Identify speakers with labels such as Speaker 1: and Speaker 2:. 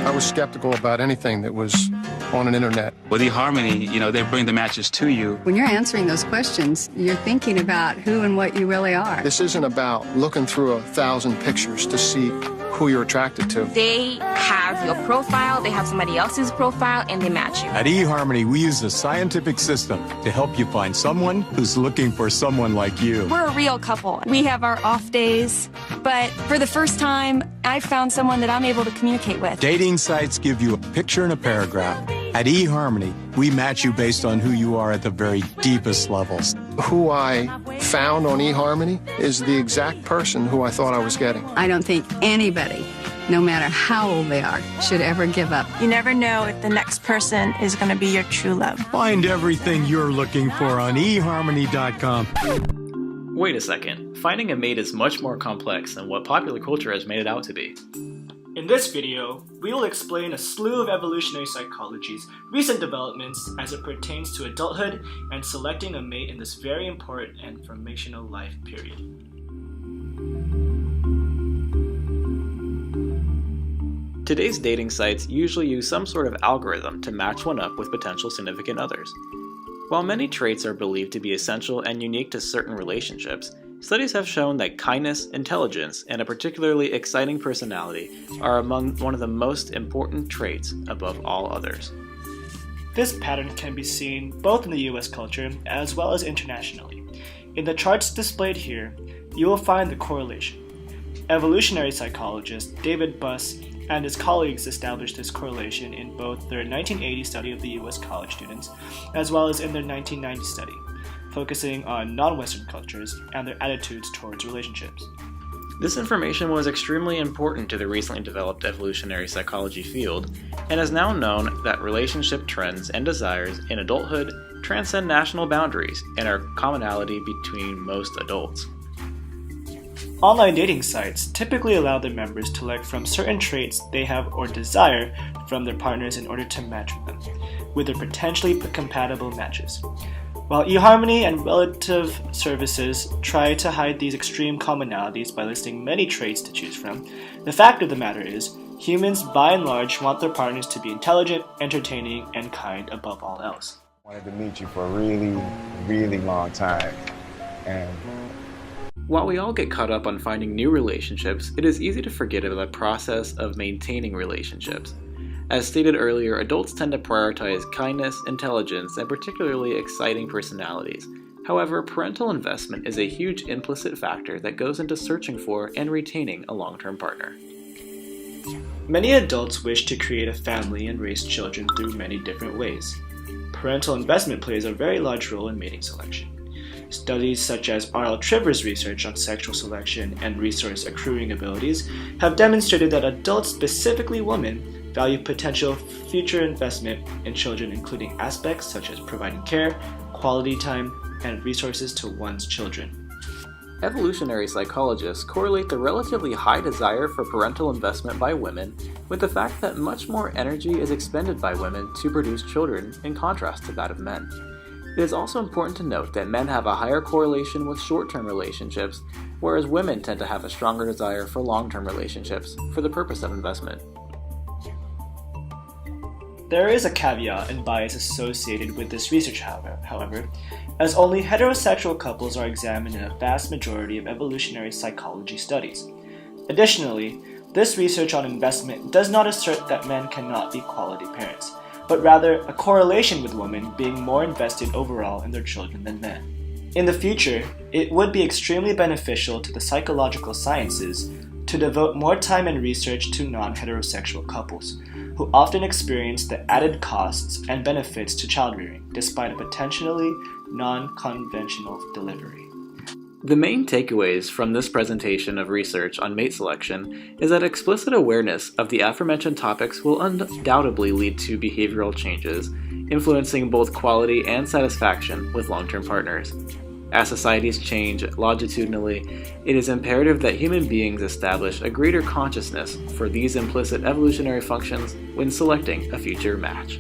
Speaker 1: I was skeptical about anything that was on an internet.
Speaker 2: With eHarmony, they bring the matches to you.
Speaker 3: When you're answering those questions, you're thinking about who and what you really are.
Speaker 1: This isn't about looking through 1,000 pictures to see who you're attracted to.
Speaker 4: They have your profile, they have somebody else's profile, and they match you.
Speaker 5: At eHarmony, we use a scientific system to help you find someone who's looking for someone like you.
Speaker 6: We're a real couple. We have our off days, but for the first time, I found someone that I'm able to communicate with.
Speaker 5: Dating sites give you a picture and a paragraph. At eHarmony, we match you based on who you are at the very deepest levels.
Speaker 1: Who I found on eHarmony is the exact person who I thought I was getting.
Speaker 3: I don't think anybody, no matter how old they are, should ever give up.
Speaker 7: You never know if the next person is going to be your true love.
Speaker 5: Find everything you're looking for on eHarmony.com.
Speaker 8: Wait a second, finding a mate is much more complex than what popular culture has made it out to be.
Speaker 9: In this video, we will explain a slew of evolutionary psychology's recent developments as it pertains to adulthood and selecting a mate in this very important and formational life period.
Speaker 8: Today's dating sites usually use some sort of algorithm to match one up with potential significant others. While many traits are believed to be essential and unique to certain relationships, studies have shown that kindness, intelligence, and a particularly exciting personality are among one of the most important traits above all others.
Speaker 9: This pattern can be seen both in the US culture as well as internationally. In the charts displayed here, you will find the correlation. Evolutionary psychologist David Buss and his colleagues established this correlation in both their 1980 study of the US college students as well as in their 1990 study, focusing on non-Western cultures and their attitudes towards relationships.
Speaker 8: This information was extremely important to the recently developed evolutionary psychology field, and is now known that relationship trends and desires in adulthood transcend national boundaries and are commonality between most adults.
Speaker 9: Online dating sites typically allow their members to select from certain traits they have or desire from their partners in order to match with them, with their potentially compatible matches. While eHarmony and relative services try to hide these extreme commonalities by listing many traits to choose from, the fact of the matter is, humans by and large want their partners to be intelligent, entertaining, and kind above all else.
Speaker 10: I wanted to meet you for a really, really long time. And
Speaker 8: while we all get caught up on finding new relationships, it is easy to forget about the process of maintaining relationships. As stated earlier, adults tend to prioritize kindness, intelligence, and particularly exciting personalities. However, parental investment is a huge implicit factor that goes into searching for and retaining a long-term partner.
Speaker 9: Many adults wish to create a family and raise children through many different ways. Parental investment plays a very large role in mating selection. Studies such as R.L. Trivers' research on sexual selection and resource accruing abilities have demonstrated that adults, specifically women, value potential future investment in children, including aspects such as providing care, quality time, and resources to one's children.
Speaker 8: Evolutionary psychologists correlate the relatively high desire for parental investment by women with the fact that much more energy is expended by women to produce children in contrast to that of men. It is also important to note that men have a higher correlation with short-term relationships, whereas women tend to have a stronger desire for long-term relationships for the purpose of investment.
Speaker 9: There is a caveat and bias associated with this research, however, as only heterosexual couples are examined in a vast majority of evolutionary psychology studies. Additionally, this research on investment does not assert that men cannot be quality parents, but rather a correlation with women being more invested overall in their children than men. In the future, it would be extremely beneficial to the psychological sciences to devote more time and research to non-heterosexual couples, who often experience the added costs and benefits to child-rearing, despite a potentially non-conventional delivery.
Speaker 8: The main takeaways from this presentation of research on mate selection is that explicit awareness of the aforementioned topics will undoubtedly lead to behavioral changes, influencing both quality and satisfaction with long-term partners. As societies change longitudinally, it is imperative that human beings establish a greater consciousness for these implicit evolutionary functions when selecting a future match.